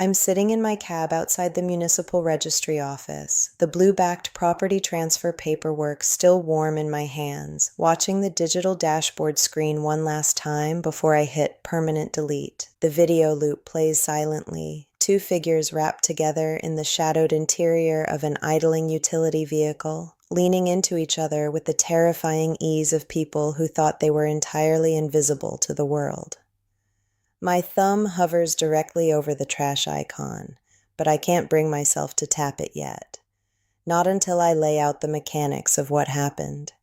I'm sitting in my cab outside the municipal registry office, the blue-backed property transfer paperwork still warm in my hands, watching the digital dashboard screen one last time before I hit permanent delete. The video loop plays silently, two figures wrapped together in the shadowed interior of an idling utility vehicle, leaning into each other with the terrifying ease of people who thought they were entirely invisible to the world. My thumb hovers directly over the trash icon, but I can't bring myself to tap it yet. Not until I lay out the mechanics of what happened.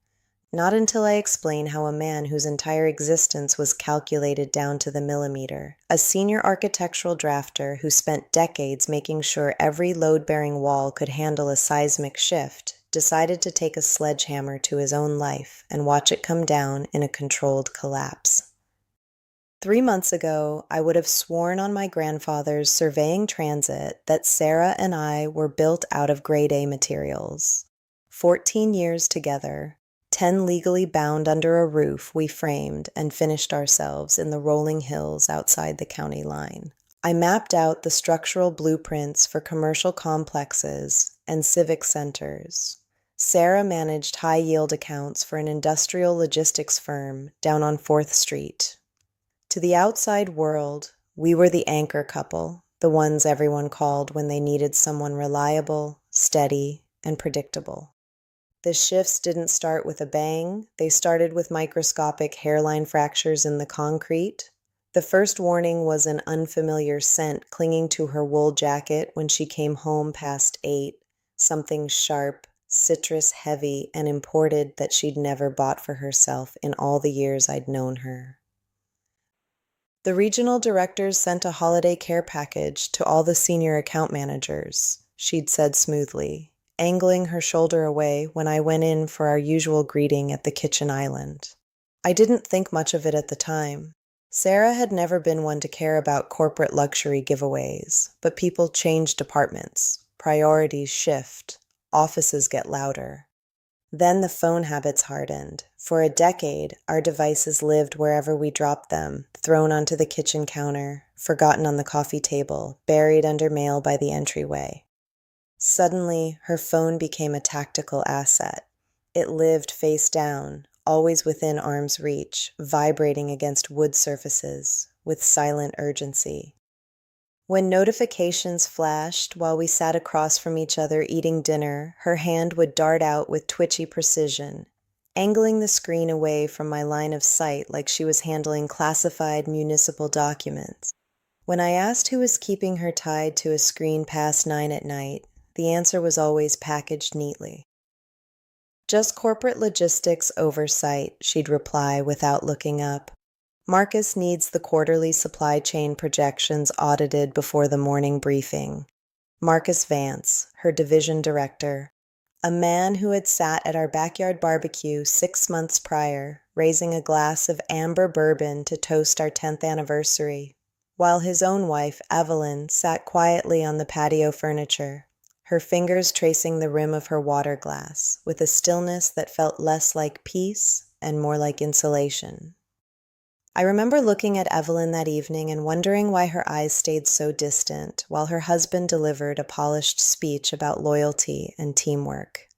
Not until I explain how a man whose entire existence was calculated down to the millimeter, a senior architectural drafter who spent decades making sure every load-bearing wall could handle a seismic shift, decided to take a sledgehammer to his own life and watch it come down in a controlled collapse. 3 months ago, I would have sworn on my grandfather's surveying transit that Sarah and I were built out of grade A materials. 14 years together, 10 legally bound under a roof we framed and finished ourselves in the rolling hills outside the county line. I mapped out the structural blueprints for commercial complexes and civic centers. Sarah managed high-yield accounts for an industrial logistics firm down on 4th Street. To the outside world, we were the anchor couple, the ones everyone called when they needed someone reliable, steady, and predictable. The shifts didn't start with a bang, they started with microscopic hairline fractures in the concrete. The first warning was an unfamiliar scent clinging to her wool jacket when she came home past 8, something sharp, citrus heavy, and imported that she'd never bought for herself in all the years I'd known her. The regional directors sent a holiday care package to all the senior account managers, she'd said smoothly, angling her shoulder away when I went in for our usual greeting at the kitchen island. I didn't think much of it at the time. Sarah had never been one to care about corporate luxury giveaways, but people change departments, priorities shift, offices get louder. Then the phone habits hardened. For a decade, our devices lived wherever we dropped them, thrown onto the kitchen counter, forgotten on the coffee table, buried under mail by the entryway. Suddenly, her phone became a tactical asset. It lived face down, always within arm's reach, vibrating against wood surfaces, with silent urgency. When notifications flashed while we sat across from each other eating dinner, her hand would dart out with twitchy precision, angling the screen away from my line of sight like she was handling classified municipal documents. When I asked who was keeping her tied to a screen past 9 at night, the answer was always packaged neatly. "Just corporate logistics oversight," she'd reply without looking up. "Marcus needs the quarterly supply chain projections audited before the morning briefing." Marcus Vance, her division director, a man who had sat at our backyard barbecue 6 months prior, raising a glass of amber bourbon to toast our 10th anniversary, while his own wife, Evelyn, sat quietly on the patio furniture, her fingers tracing the rim of her water glass, with a stillness that felt less like peace and more like insulation. I remember looking at Evelyn that evening and wondering why her eyes stayed so distant while her husband delivered a polished speech about loyalty and teamwork.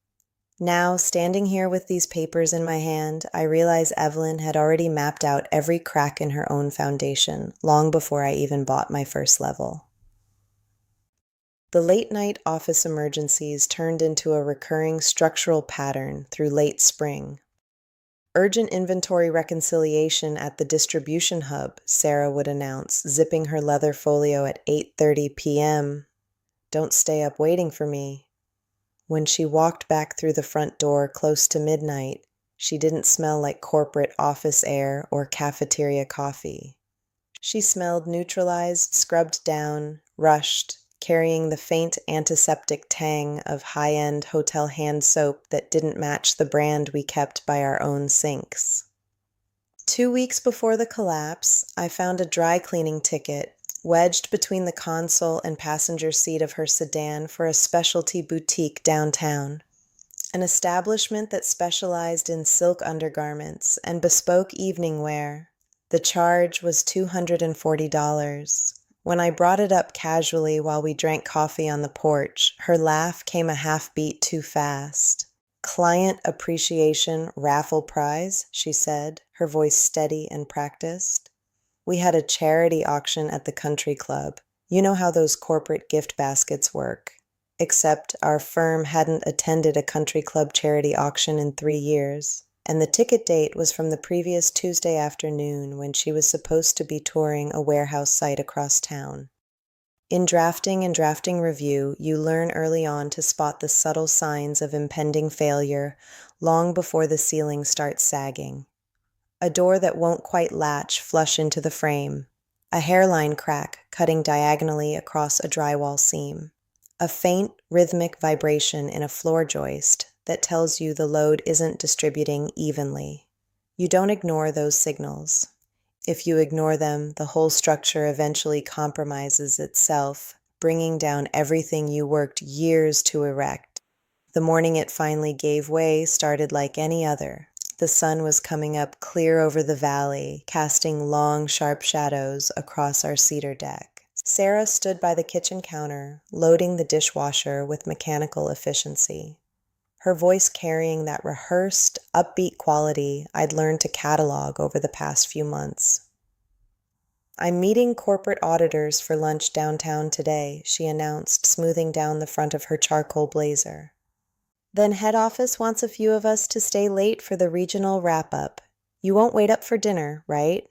Now, standing here with these papers in my hand, I realize Evelyn had already mapped out every crack in her own foundation long before I even bought my first level. The late-night office emergencies turned into a recurring structural pattern through late spring. "Urgent inventory reconciliation at the distribution hub," Sarah would announce, zipping her leather folio at 8:30 p.m. "Don't stay up waiting for me." When she walked back through the front door close to midnight, she didn't smell like corporate office air or cafeteria coffee. She smelled neutralized, scrubbed down, rushed, carrying the faint antiseptic tang of high-end hotel hand soap that didn't match the brand we kept by our own sinks. 2 weeks before the collapse, I found a dry cleaning ticket wedged between the console and passenger seat of her sedan for a specialty boutique downtown, an establishment that specialized in silk undergarments and bespoke evening wear. The charge was $240. When I brought it up casually while we drank coffee on the porch, her laugh came a half beat too fast. "Client appreciation raffle prize," she said, her voice steady and practiced. "We had a charity auction at the country club. You know how those corporate gift baskets work. Except our firm hadn't attended a country club charity auction in 3 years, and the ticket date was from the previous Tuesday afternoon when she was supposed to be touring a warehouse site across town. In drafting and drafting review, you learn early on to spot the subtle signs of impending failure long before the ceiling starts sagging. A door that won't quite latch flush into the frame, a hairline crack cutting diagonally across a drywall seam, a faint, rhythmic vibration in a floor joist that tells you the load isn't distributing evenly. You don't ignore those signals. If you ignore them, the whole structure eventually compromises itself, bringing down everything you worked years to erect. The morning it finally gave way started like any other. The sun was coming up clear over the valley, casting long, sharp shadows across our cedar deck. Sarah stood by the kitchen counter, loading the dishwasher with mechanical efficiency, her voice carrying that rehearsed, upbeat quality I'd learned to catalog over the past few months. "I'm meeting corporate auditors for lunch downtown today," she announced, smoothing down the front of her charcoal blazer. "Then head office wants a few of us to stay late for the regional wrap-up. You won't wait up for dinner, right?"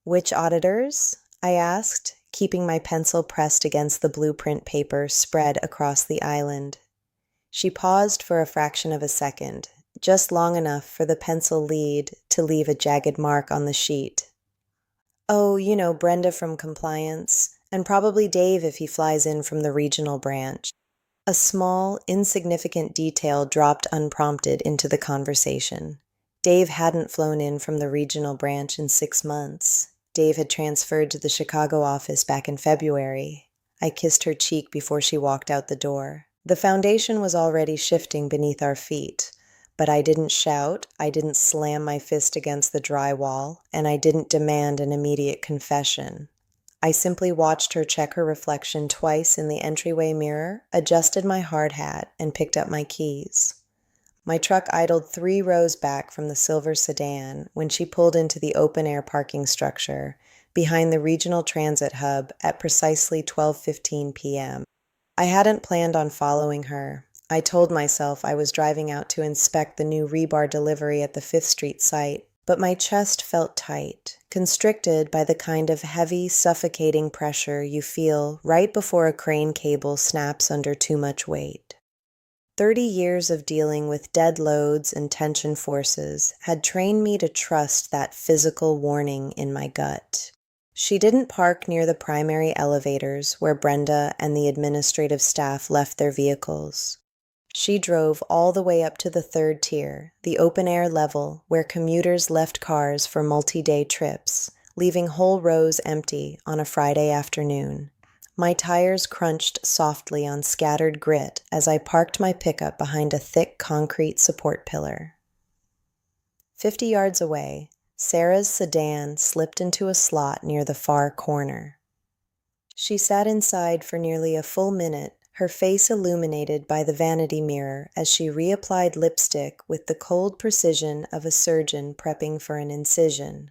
"Which auditors?" I asked, keeping my pencil pressed against the blueprint paper spread across the island. She paused for a fraction of a second, just long enough for the pencil lead to leave a jagged mark on the sheet. "Oh, you know, Brenda from compliance, and probably Dave if he flies in from the regional branch." A small, insignificant detail dropped unprompted into the conversation. Dave hadn't flown in from the regional branch in 6 months. Dave had transferred to the Chicago office back in February. I kissed her cheek before she walked out the door. The foundation was already shifting beneath our feet, but I didn't shout, I didn't slam my fist against the drywall, and I didn't demand an immediate confession. I simply watched her check her reflection twice in the entryway mirror, adjusted my hard hat, and picked up my keys. My truck idled 3 rows back from the silver sedan when she pulled into the open-air parking structure behind the regional transit hub at precisely 12:15 p.m. I hadn't planned on following her. I told myself I was driving out to inspect the new rebar delivery at the 5th Street site, but my chest felt tight, constricted by the kind of heavy, suffocating pressure you feel right before a crane cable snaps under too much weight. 30 years of dealing with dead loads and tension forces had trained me to trust that physical warning in my gut. She didn't park near the primary elevators where Brenda and the administrative staff left their vehicles. She drove all the way up to the 3rd tier, the open-air level where commuters left cars for multi-day trips, leaving whole rows empty on a Friday afternoon. My tires crunched softly on scattered grit as I parked my pickup behind a thick concrete support pillar. 50 yards away, Sarah's sedan slipped into a slot near the far corner. She sat inside for nearly a full minute, her face illuminated by the vanity mirror as she reapplied lipstick with the cold precision of a surgeon prepping for an incision.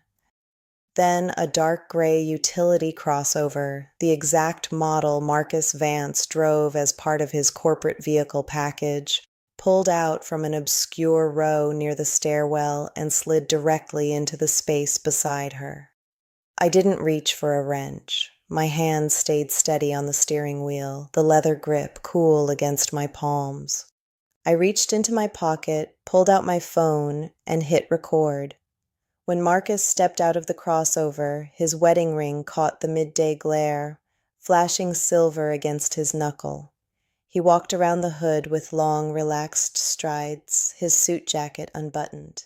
Then a dark gray utility crossover, the exact model Marcus Vance drove as part of his corporate vehicle package, pulled out from an obscure row near the stairwell and slid directly into the space beside her. I didn't reach for a wrench. My hands stayed steady on the steering wheel, the leather grip cool against my palms. I reached into my pocket, pulled out my phone, and hit record. When Marcus stepped out of the crossover, his wedding ring caught the midday glare, flashing silver against his knuckle. He walked around the hood with long, relaxed strides, his suit jacket unbuttoned.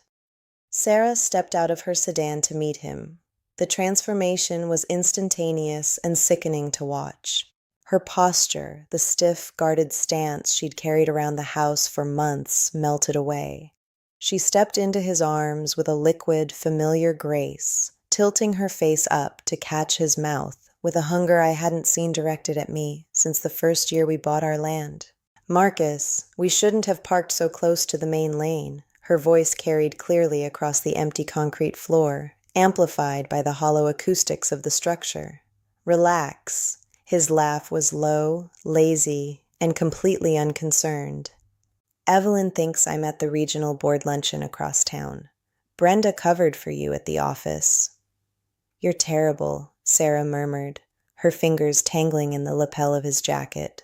Sarah stepped out of her sedan to meet him. The transformation was instantaneous and sickening to watch. Her posture, the stiff, guarded stance she'd carried around the house for months, melted away. She stepped into his arms with a liquid, familiar grace, tilting her face up to catch his mouth with a hunger I hadn't seen directed at me since the first year we bought our land. "Marcus, we shouldn't have parked so close to the main lane," her voice carried clearly across the empty concrete floor, amplified by the hollow acoustics of the structure. "Relax." His laugh was low, lazy, and completely unconcerned. "Evelyn thinks I'm at the regional board luncheon across town. Brenda covered for you at the office." "You're terrible," Sarah murmured, her fingers tangling in the lapel of his jacket.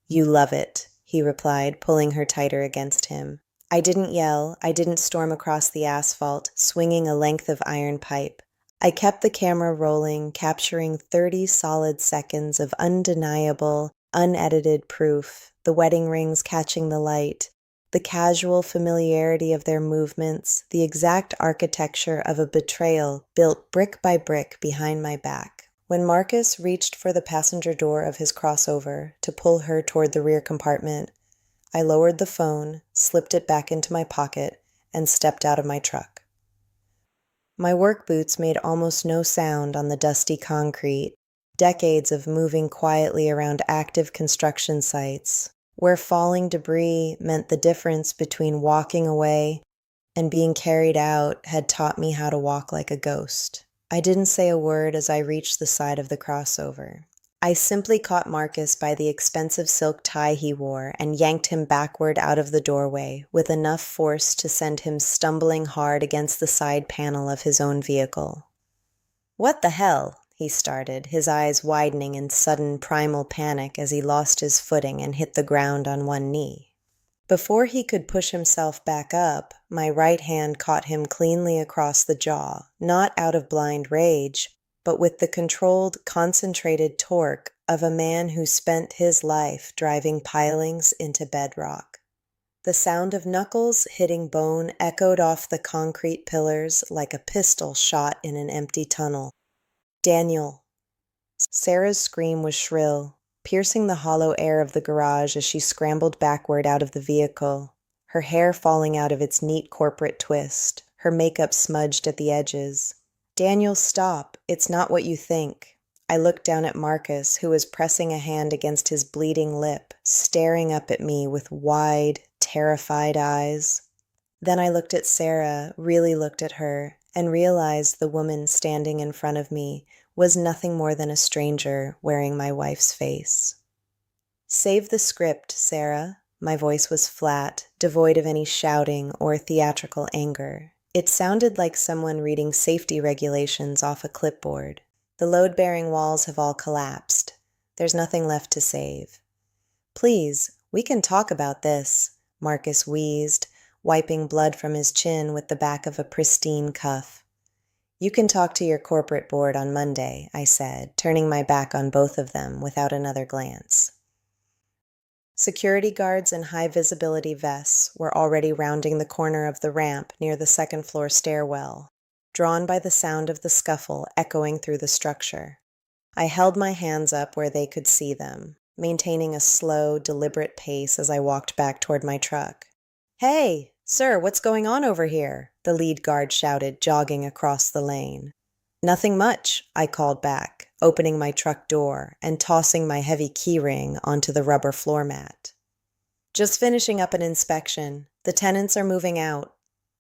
"You love it," he replied, pulling her tighter against him. I didn't yell, I didn't storm across the asphalt, swinging a length of iron pipe. I kept the camera rolling, capturing 30 solid seconds of undeniable, unedited proof, the wedding rings catching the light, the casual familiarity of their movements, the exact architecture of a betrayal built brick by brick behind my back. When Marcus reached for the passenger door of his crossover to pull her toward the rear compartment, I lowered the phone, slipped it back into my pocket, and stepped out of my truck. My work boots made almost no sound on the dusty concrete, decades of moving quietly around active construction sites, where falling debris meant the difference between walking away and being carried out had taught me how to walk like a ghost. I didn't say a word as I reached the side of the crossover. I simply caught Marcus by the expensive silk tie he wore and yanked him backward out of the doorway with enough force to send him stumbling hard against the side panel of his own vehicle. "What the hell?" he started, his eyes widening in sudden primal panic as he lost his footing and hit the ground on one knee. Before he could push himself back up, my right hand caught him cleanly across the jaw, not out of blind rage, but with the controlled, concentrated torque of a man who spent his life driving pilings into bedrock. The sound of knuckles hitting bone echoed off the concrete pillars like a pistol shot in an empty tunnel. "Daniel." Sarah's scream was shrill, piercing the hollow air of the garage as she scrambled backward out of the vehicle, her hair falling out of its neat corporate twist, her makeup smudged at the edges. "Daniel, stop. It's not what you think." I looked down at Marcus, who was pressing a hand against his bleeding lip, staring up at me with wide, terrified eyes. Then I looked at Sarah, really looked at her, and realized the woman standing in front of me was nothing more than a stranger wearing my wife's face. "Save the script, Sarah." My voice was flat, devoid of any shouting or theatrical anger. It sounded like someone reading safety regulations off a clipboard. "The load-bearing walls have all collapsed. There's nothing left to save." "Please, we can talk about this," Marcus wheezed, wiping blood from his chin with the back of a pristine cuff. "You can talk to your corporate board on Monday," I said, turning my back on both of them without another glance. Security guards in high-visibility vests were already rounding the corner of the ramp near the second-floor stairwell, drawn by the sound of the scuffle echoing through the structure. I held my hands up where they could see them, maintaining a slow, deliberate pace as I walked back toward my truck. "Hey, sir, what's going on over here?" the lead guard shouted, jogging across the lane. "Nothing much," I called back, opening my truck door and tossing my heavy keyring onto the rubber floor mat. "Just finishing up an inspection. The tenants are moving out."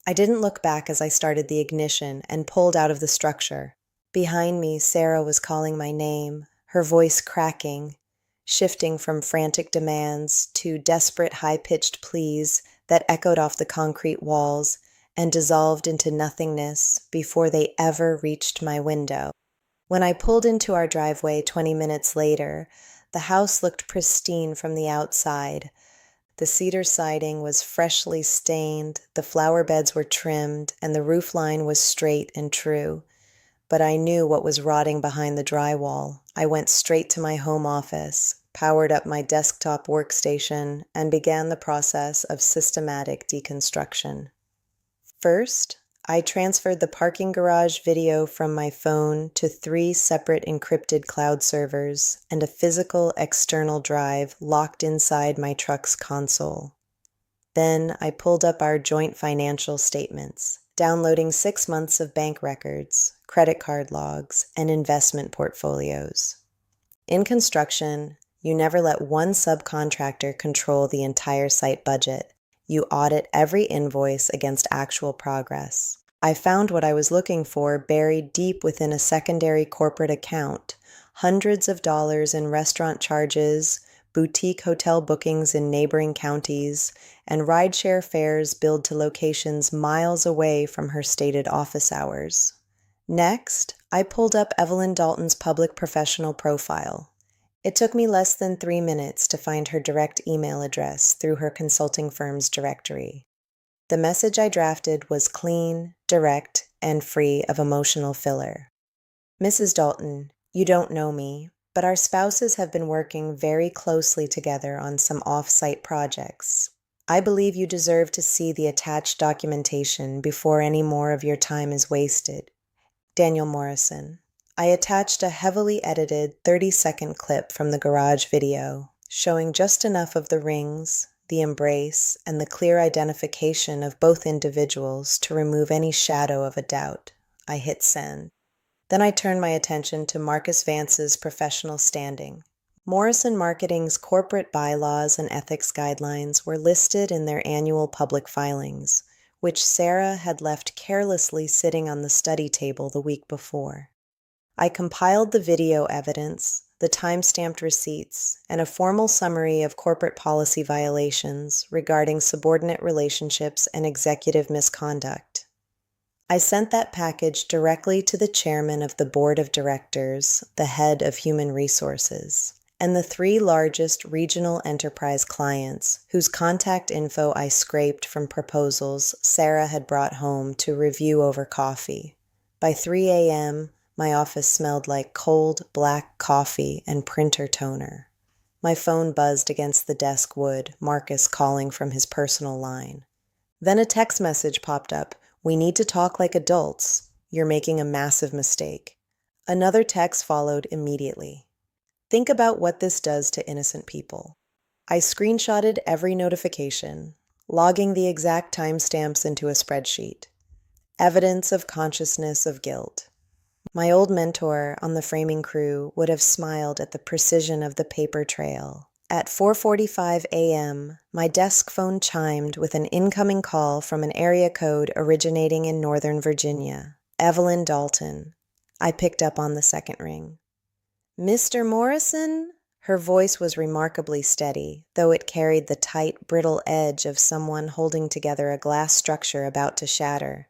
I didn't look back as I started the ignition and pulled out of the structure. Behind me, Sarah was calling my name, her voice cracking, shifting from frantic demands to desperate high-pitched pleas that echoed off the concrete walls and dissolved into nothingness before they ever reached my window. When I pulled into our driveway 20 minutes later, the house looked pristine from the outside. The cedar siding was freshly stained, the flower beds were trimmed, and the roof line was straight and true. But I knew what was rotting behind the drywall. I went straight to my home office, powered up my desktop workstation, and began the process of systematic deconstruction. First, I transferred the parking garage video from my phone to 3 separate encrypted cloud servers and a physical external drive locked inside my truck's console. Then I pulled up our joint financial statements, downloading 6 months of bank records, credit card logs, and investment portfolios. In construction, you never let one subcontractor control the entire site budget. You audit every invoice against actual progress. I found what I was looking for buried deep within a secondary corporate account. Hundreds of dollars in restaurant charges, boutique hotel bookings in neighboring counties, and rideshare fares billed to locations miles away from her stated office hours. Next, I pulled up Evelyn Dalton's public professional profile. It took me less than 3 minutes to find her direct email address through her consulting firm's directory. The message I drafted was clean, direct, and free of emotional filler. Mrs. Dalton, you don't know me, but our spouses have been working very closely together on some off-site projects. I believe you deserve to see the attached documentation before any more of your time is wasted. Daniel Morrison. I attached a heavily edited 30-second clip from the garage video, showing just enough of the rings, the embrace, and the clear identification of both individuals to remove any shadow of a doubt. I hit send. Then I turned my attention to Marcus Vance's professional standing. Morrison Marketing's corporate bylaws and ethics guidelines were listed in their annual public filings, which Sarah had left carelessly sitting on the study table the week before. I compiled the video evidence, the time-stamped receipts, and a formal summary of corporate policy violations regarding subordinate relationships and executive misconduct. I sent that package directly to the chairman of the board of directors, the head of human resources, and the 3 largest regional enterprise clients whose contact info I scraped from proposals Sarah had brought home to review over coffee. By 3 a.m., my office smelled like cold, black coffee and printer toner. My phone buzzed against the desk wood, Marcus calling from his personal line. Then a text message popped up. We need to talk like adults. You're making a massive mistake. Another text followed immediately. Think about what this does to innocent people. I screenshotted every notification, logging the exact timestamps into a spreadsheet. Evidence of consciousness of guilt. My old mentor on the framing crew would have smiled at the precision of the paper trail. At 4:45 a.m., my desk phone chimed with an incoming call from an area code originating in Northern Virginia. Evelyn Dalton. I picked up on the second ring. Mr. Morrison? Her voice was remarkably steady, though it carried the tight, brittle edge of someone holding together a glass structure about to shatter.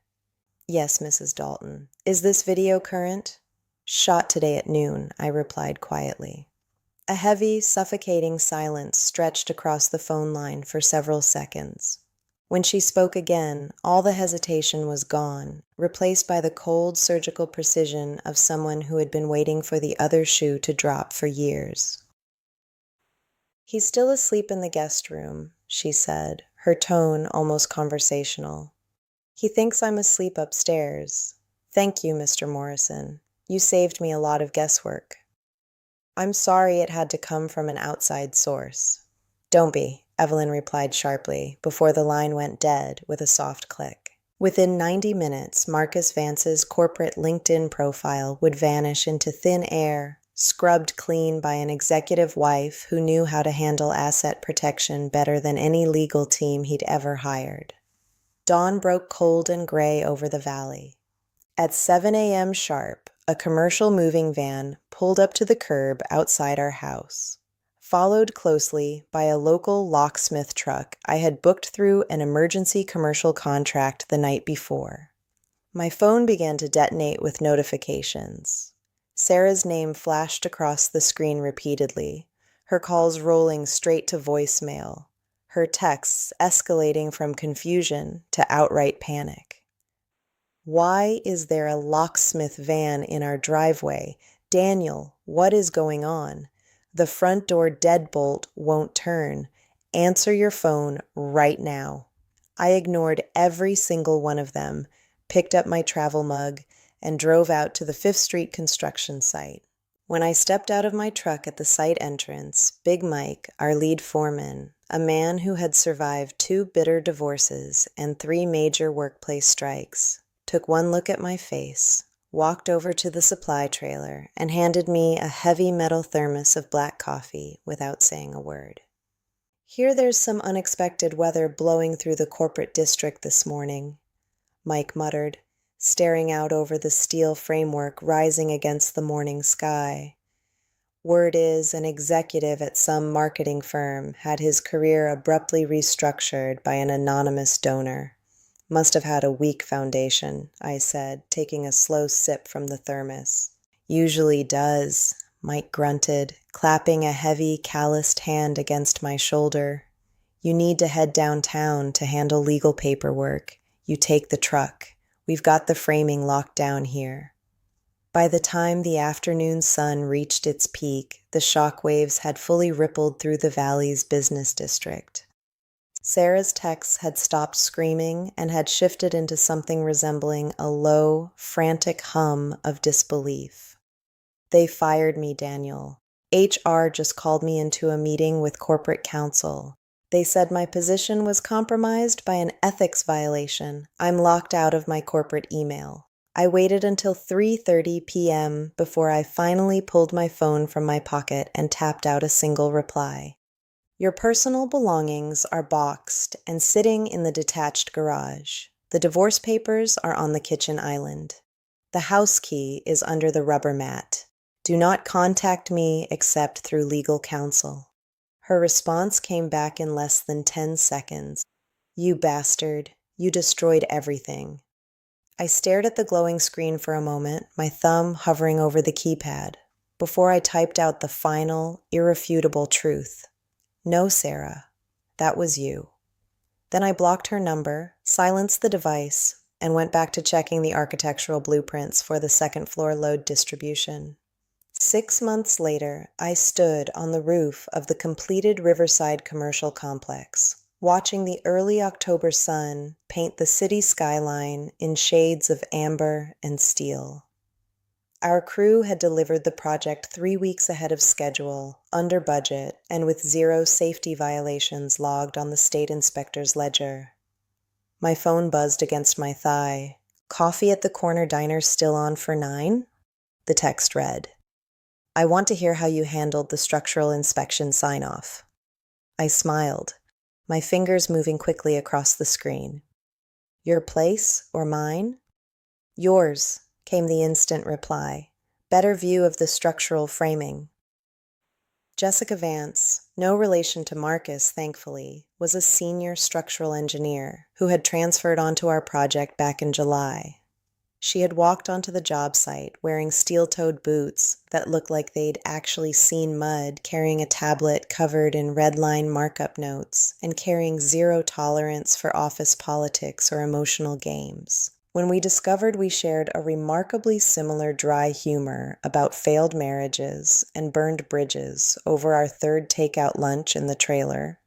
Yes, Mrs. Dalton. Is this video current? Shot today at noon, I replied quietly. A heavy, suffocating silence stretched across the phone line for several seconds. When she spoke again, all the hesitation was gone, replaced by the cold, surgical precision of someone who had been waiting for the other shoe to drop for years. He's still asleep in the guest room, she said, her tone almost conversational. He thinks I'm asleep upstairs. Thank you, Mr. Morrison. You saved me a lot of guesswork. I'm sorry it had to come from an outside source. Don't be, Evelyn replied sharply, before the line went dead with a soft click. Within 90 minutes, Marcus Vance's corporate LinkedIn profile would vanish into thin air, scrubbed clean by an executive wife who knew how to handle asset protection better than any legal team he'd ever hired. Dawn broke cold and gray over the valley. At 7 a.m. sharp, a commercial moving van pulled up to the curb outside our house, followed closely by a local locksmith truck I had booked through an emergency commercial contract the night before. My phone began to detonate with notifications. Sarah's name flashed across the screen repeatedly, her calls rolling straight to voicemail, her texts escalating from confusion to outright panic. Why is there a locksmith van in our driveway? Daniel, what is going on? The front door deadbolt won't turn. Answer your phone right now. I ignored every single one of them, picked up my travel mug, and drove out to the 5th Street construction site. When I stepped out of my truck at the site entrance, Big Mike, our lead foreman, a man who had survived 2 bitter divorces and 3 major workplace strikes, took one look at my face, walked over to the supply trailer, and handed me a heavy metal thermos of black coffee without saying a word. "Hear there's some unexpected weather blowing through the corporate district this morning," Mike muttered, staring out over the steel framework rising against the morning sky. Word is an executive at some marketing firm had his career abruptly restructured by an anonymous donor. "Must have had a weak foundation," I said, taking a slow sip from the thermos. "Usually does," Mike grunted, clapping a heavy, calloused hand against my shoulder. "You need to head downtown to handle legal paperwork. You take the truck. We've got the framing locked down here." By the time the afternoon sun reached its peak, the shockwaves had fully rippled through the valley's business district. Sarah's texts had stopped screaming and had shifted into something resembling a low, frantic hum of disbelief. "They fired me, Daniel. HR just called me into a meeting with corporate counsel. They said my position was compromised by an ethics violation. I'm locked out of my corporate email." I waited until 3:30 p.m. before I finally pulled my phone from my pocket and tapped out a single reply. "Your personal belongings are boxed and sitting in the detached garage. The divorce papers are on the kitchen island. The house key is under the rubber mat. Do not contact me except through legal counsel." Her response came back in less than 10 seconds. "You bastard. You destroyed everything." I stared at the glowing screen for a moment, my thumb hovering over the keypad, before I typed out the final, irrefutable truth. "No, Sarah. That was you." Then I blocked her number, silenced the device, and went back to checking the architectural blueprints for the second-floor load distribution. 6 months later, I stood on the roof of the completed Riverside commercial complex, watching the early October sun paint the city skyline in shades of amber and steel. Our crew had delivered the project 3 weeks ahead of schedule, under budget, and with 0 safety violations logged on the state inspector's ledger. My phone buzzed against my thigh. "Coffee at the corner diner still on for 9?" The text read. "I want to hear how you handled the structural inspection sign-off." I smiled, my fingers moving quickly across the screen. "Your place or mine?" "Yours," came the instant reply. "Better view of the structural framing." Jessica Vance, no relation to Marcus, thankfully, was a senior structural engineer who had transferred onto our project back in July. She had walked onto the job site wearing steel-toed boots that looked like they'd actually seen mud, carrying a tablet covered in red-line markup notes, and carrying 0 tolerance for office politics or emotional games. When we discovered we shared a remarkably similar dry humor about failed marriages and burned bridges over our third takeout lunch in the trailer,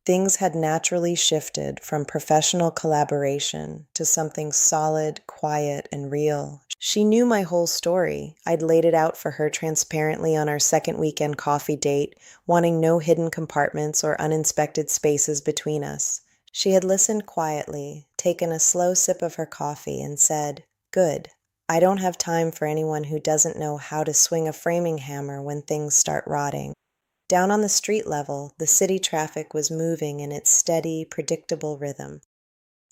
things had naturally shifted from professional collaboration to something solid, quiet, and real. She knew my whole story. I'd laid it out for her transparently on our second weekend coffee date, wanting no hidden compartments or uninspected spaces between us. She had listened quietly, taken a slow sip of her coffee, and said, "Good. I don't have time for anyone who doesn't know how to swing a framing hammer when things start rotting." Down on the street level, the city traffic was moving in its steady, predictable rhythm.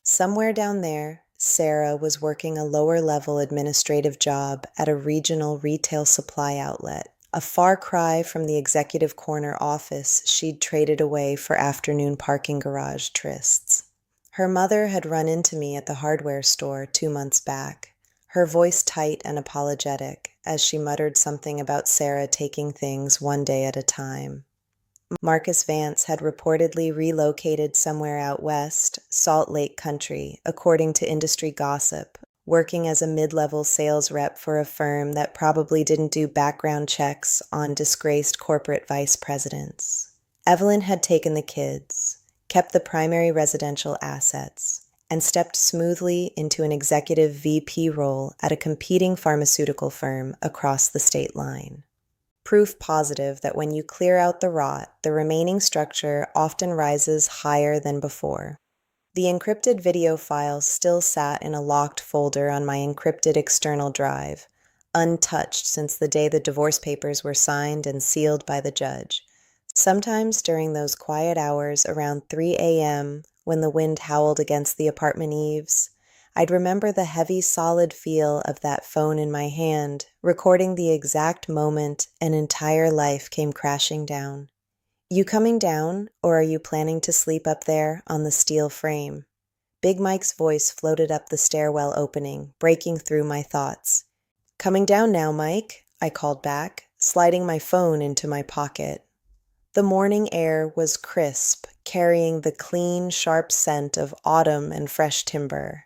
Somewhere down there, Sarah was working a lower-level administrative job at a regional retail supply outlet, a far cry from the executive corner office she'd traded away for afternoon parking garage trysts. Her mother had run into me at the hardware store 2 months back, her voice tight and apologetic, as she muttered something about Sarah taking things one day at a time. Marcus Vance had reportedly relocated somewhere out west, Salt Lake Country, according to industry gossip, working as a mid-level sales rep for a firm that probably didn't do background checks on disgraced corporate vice presidents. Evelyn had taken the kids, kept the primary residential assets, and stepped smoothly into an executive VP role at a competing pharmaceutical firm across the state line. Proof positive that when you clear out the rot, the remaining structure often rises higher than before. The encrypted video files still sat in a locked folder on my encrypted external drive, untouched since the day the divorce papers were signed and sealed by the judge. Sometimes during those quiet hours around 3 a.m., when the wind howled against the apartment eaves, I'd remember the heavy, solid feel of that phone in my hand, recording the exact moment an entire life came crashing down. You coming down, or are you planning to sleep up there on the steel frame? Big Mike's voice floated up the stairwell opening, breaking through my thoughts. Coming down now, Mike, I called back, sliding my phone into my pocket. The morning air was crisp, carrying the clean, sharp scent of autumn and fresh timber.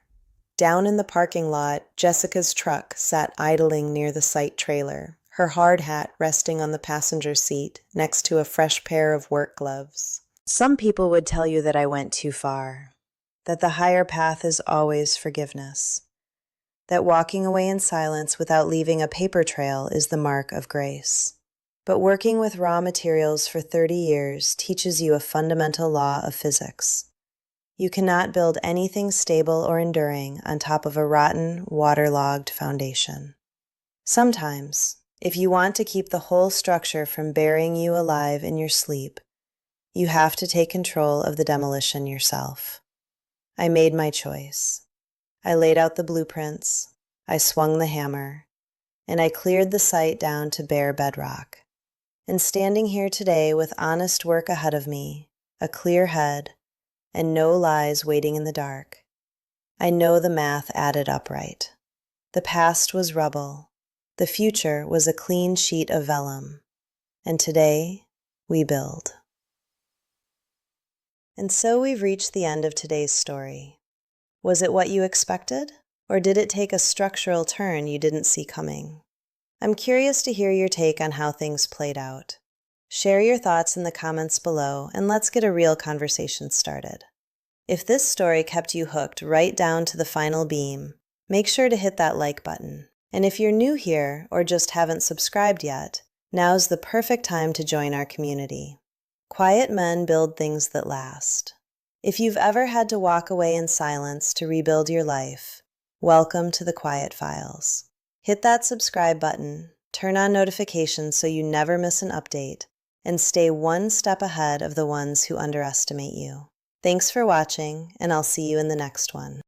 Down in the parking lot, Jessica's truck sat idling near the site trailer, her hard hat resting on the passenger seat next to a fresh pair of work gloves. Some people would tell you that I went too far, that the higher path is always forgiveness, that walking away in silence without leaving a paper trail is the mark of grace. But working with raw materials for 30 years teaches you a fundamental law of physics. You cannot build anything stable or enduring on top of a rotten, waterlogged foundation. Sometimes, if you want to keep the whole structure from burying you alive in your sleep, you have to take control of the demolition yourself. I made my choice. I laid out the blueprints, I swung the hammer, and I cleared the site down to bare bedrock. And standing here today with honest work ahead of me, a clear head, and no lies waiting in the dark, I know the math added up right. The past was rubble, the future was a clean sheet of vellum, and today we build. And so we've reached the end of today's story. Was it what you expected, or did it take a structural turn you didn't see coming? I'm curious to hear your take on how things played out. Share your thoughts in the comments below, and let's get a real conversation started. If this story kept you hooked right down to the final beam, make sure to hit that like button. And if you're new here or just haven't subscribed yet, now's the perfect time to join our community. Quiet men build things that last. If you've ever had to walk away in silence to rebuild your life, welcome to the Quiet Files. Hit that subscribe button, turn on notifications so you never miss an update, and stay one step ahead of the ones who underestimate you. Thanks for watching, and I'll see you in the next one.